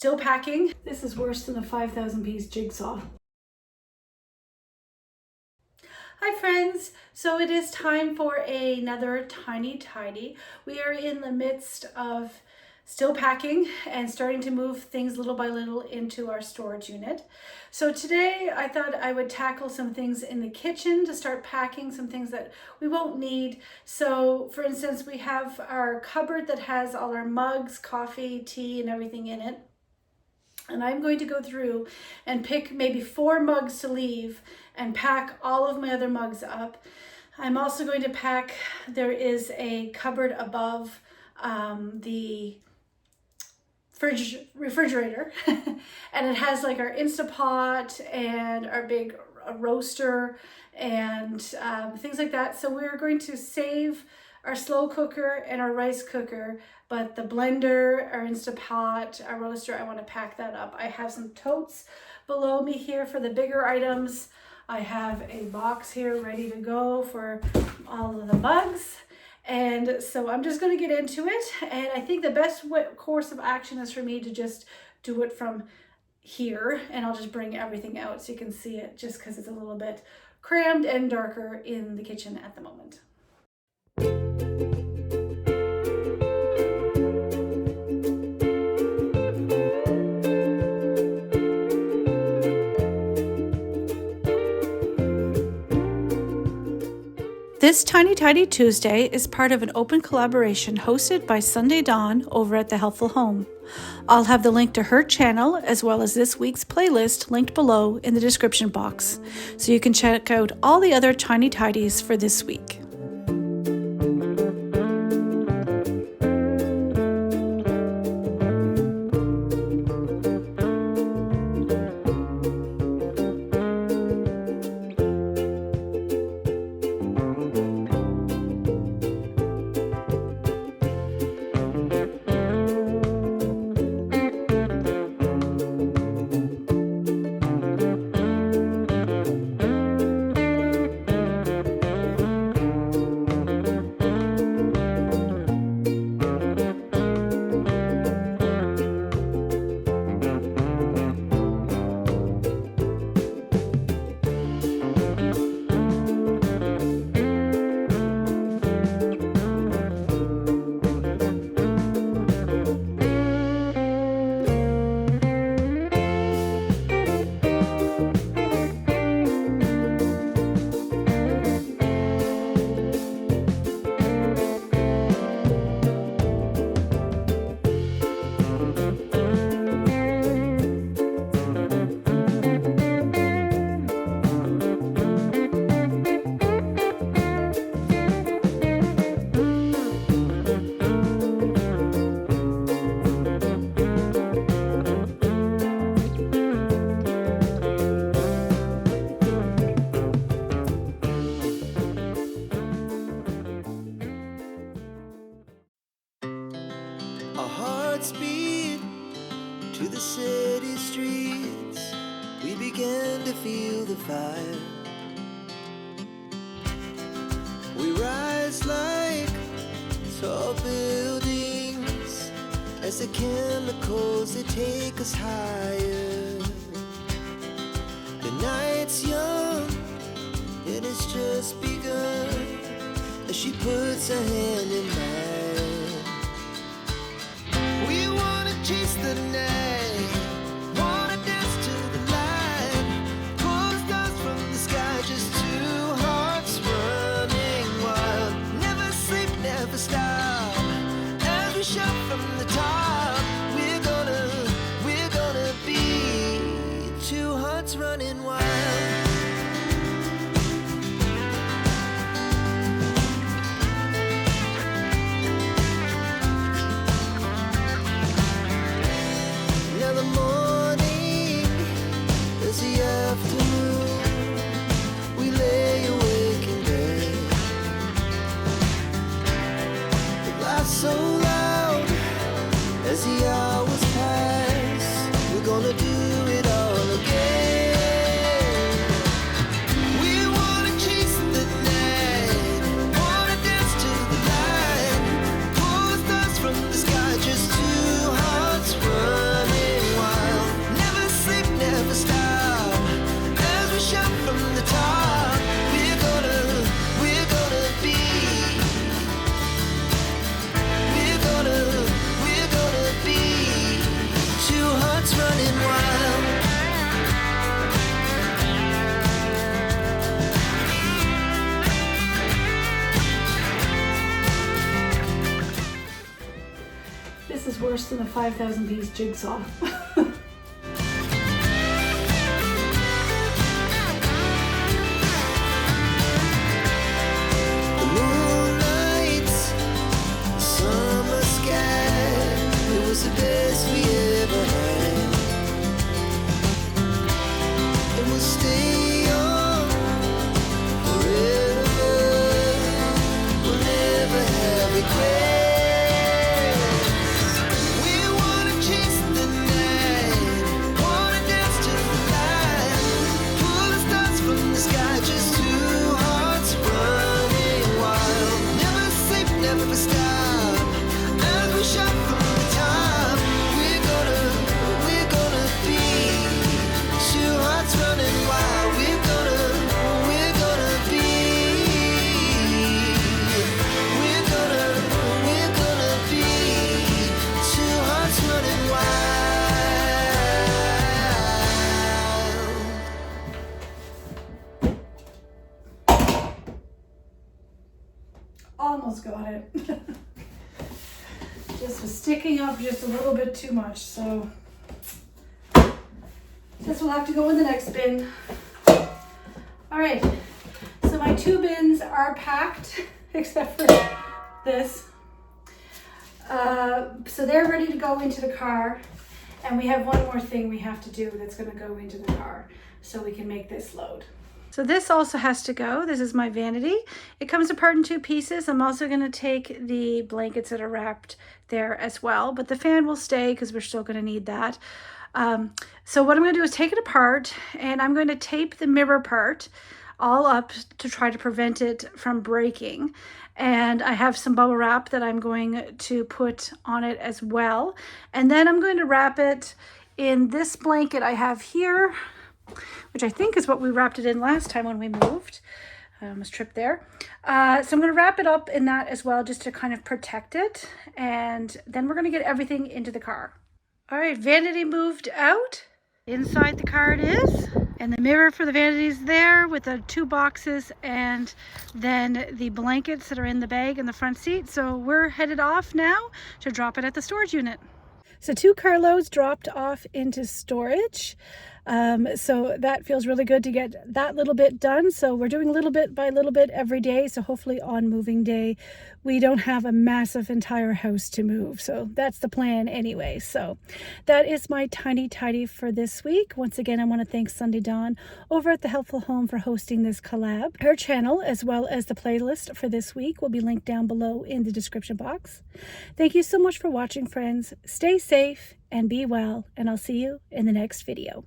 Still packing. This is worse than a 5,000 piece jigsaw. Hi friends, so it is time for another tiny tidy. We are in the midst of still packing and starting to move things little by little into our storage unit. So today I thought I would tackle some things in the kitchen to start packing, some things that we won't need. So for instance, we have our cupboard that has all our mugs, coffee, tea, and everything in it. And I'm going to go through and pick maybe 4 mugs to leave and pack all of my other mugs up. I'm also going to pack, there is a cupboard above the refrigerator and it has like our Instapot and our big roaster and things like that. So we're going to save our slow cooker and our rice cooker, but the blender, our Instapot, our roaster, I want to pack that up. I have some totes below me here for the bigger items. I have a box here ready to go for all of the mugs. And so I'm just going to get into it. And I think the best course of action is for me to just do it from here. And I'll just bring everything out so you can see it, just because it's a little bit crammed and darker in the kitchen at the moment. This Tiny Tidy Tuesday is part of an open collaboration hosted by Sunday Dawn over at the Helpful Home. I'll have the link to her channel as well as this week's playlist linked below in the description box, so you can check out all the other Tiny Tidies for this week. Speed to the city streets, we began to feel the fire. We rise like tall buildings as the chemicals they take us higher. The night's young and it's just begun as she puts her hand in mine. We wanna chase the night, wanna dance to the light, pull the stars from the sky, just 2 hearts running wild. Never sleep, never stop, as we shout from the top. We're gonna be 2 hearts running wild. So loud as the hours pass, we're gonna do it all again. We wanna chase the night, wanna dance to the light, pull the stars from the sky, just 2 hearts running wild. This is worse than a 5,000 piece jigsaw. Almost got it. Just was sticking up just a little bit too much, so this will have to go in the next bin. All right, so my 2 bins are packed, except for this. So they're ready to go into the car, and we have one more thing we have to do that's going to go into the car so we can make this load. So this also has to go. This is my vanity. It comes apart in 2 pieces. I'm also going to take the blankets that are wrapped there as well, but the fan will stay because we're still going to need that. So what I'm going to do is take it apart, and I'm going to tape the mirror part all up to try to prevent it from breaking. And I have some bubble wrap that I'm going to put on it as well. And then I'm going to wrap it in this blanket I have here, which I think is what we wrapped it in last time when we moved. I almost tripped there. So I'm going to wrap it up in that as well, just to kind of protect it. And then we're going to get everything into the car. All right, vanity moved out. Inside the car it is. And the mirror for the vanity is there with the 2 boxes, and then the blankets that are in the bag in the front seat. So we're headed off now to drop it at the storage unit. So 2 carloads dropped off into storage. So that feels really good to get that little bit done. So we're doing little bit by little bit every day. So hopefully on moving day, we don't have a massive entire house to move. So that's the plan anyway. So that is my tiny tidy for this week. Once again, I want to thank Sunday Dawn over at the Helpful Home for hosting this collab. Her channel, as well as the playlist for this week, will be linked down below in the description box. Thank you so much for watching, friends. Stay safe and be well, and I'll see you in the next video.